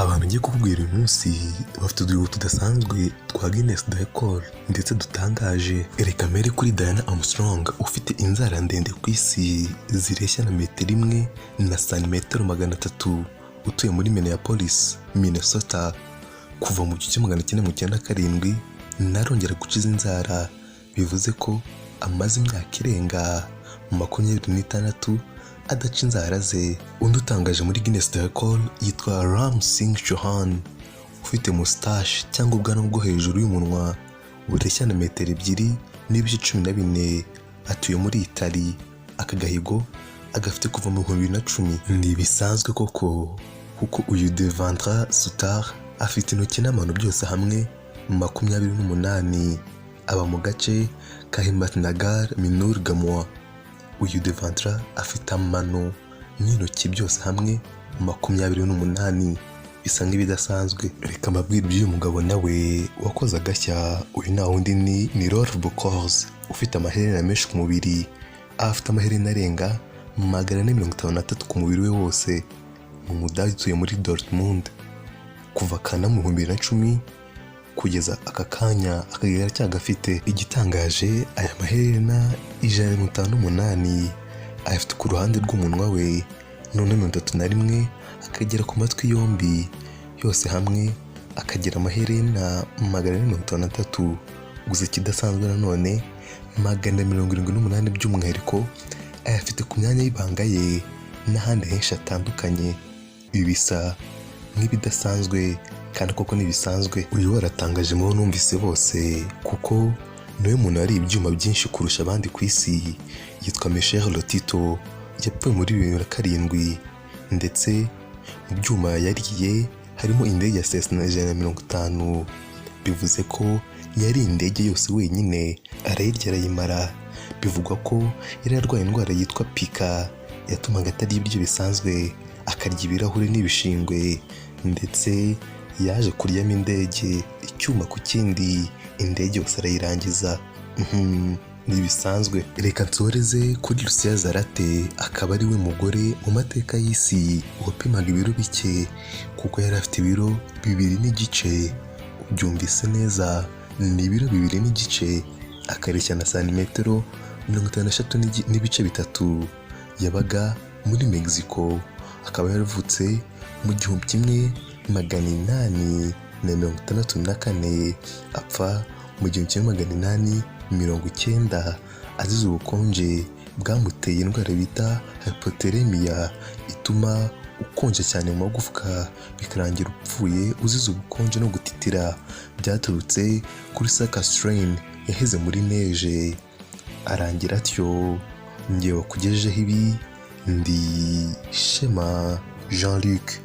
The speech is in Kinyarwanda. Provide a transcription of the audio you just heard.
Abantu ngiye kukubwira uyu munsi bafite uduhigo tudasanzwe twa Guinness Record ndetse dutangaje. Reka mbere kuri Diana Armstrong ufite inzara ndende ku isi zireshya na metero 1 na santimetero 300, utuye muri Minneapolis, Minnesota. Kuva mu 1997 narongera gukiza inzara, bivuze ko amaze imyaka irenga 26 adaca inzara ze. Undi utangaje muri Guinness Record yitwa Ram Singh Chauhan, ufite mustache cyangwa ubwanwa bwo hejuru y'umunwa bureshya na metero 2.14, atuye muri Italy. Aka gahigo agafite kuva mu 2010. Ni bisanzwe koko kuko uyu Devendra Sutar afite intoki n'amano byose hamwe 28. Aba mu gace ka Himatnagar, Minur Gamwa. Uyu Devendra afite amano n'intoki byose hamwe 28, bisa nk'ibidasanzwe. Reka mbabwire iby'uyu mugabo nawe wakoze agashya. Uyu nta wundi ni Rolf Bukors, ufite amaherena menshi ku mubiri. Afite amaherena arenga 453 ku mubiri we wose. Mu Mudage utuye muri Dortmund. Kuva kana mu 2010 kugeza aka kanya akagera cyagafite. Igitangaje, aya maherena 158 ayafite ku ruhande rw'umunwa we, none 31 akagera ku matwi yombi. Yose hamwe akagira amaherena 463. Gusa ikidasanzwe nanone 178 by'umwihariko ayafite ku myanya y'ibanga ye n'ahandi henshi hatandukanye. Ibi bisa nk'ibidasanzwe kandi koko ntibisanzwe. Uyu waratangaje mu numvise bose kuko niwe muntu wari ibyuma byinshi kurusha abandi ku isi. Yitwa Michel Lotito, yapfuye muri 2007, ndetse mu byuma yariye harimo indege ya Cessna 150. Bivuze ko yari indege yose wenyine arayirya arayimara. Bivugwa ko yari arwaye indwara yitwa pika yatumaga atarya ibiryo bisanzwe, akarya ibirahure n'ibishingwe, ndetse yaje kuryamo indege icyuma ku kindi, indege yose arayirangiza. Ntibisanzwe. Reka nsoreze kuri Lucia Zarate, akaba ari we mugore mu mateka y'isi wapimaga ibiro bike, kuko yari afite ibiro 2.5. Ubyumvise neza, ni ibiro 2.5 akareshya na santimetero 53.3. Yabaga muri Mexico, akaba yaravutse mu 1864, apfa mu 1890 azize ubukonje bwamuteye indwara bita hypothermia, ituma ukonje cyane mu magufwa bikarangira upfuye uzize ubukonje no gutitira. Byaturutse kuri Saka strain yaheze muri neige. Arangira atyo. Ngewe wakugejejeho ibi ndi Shema Jean-Luc.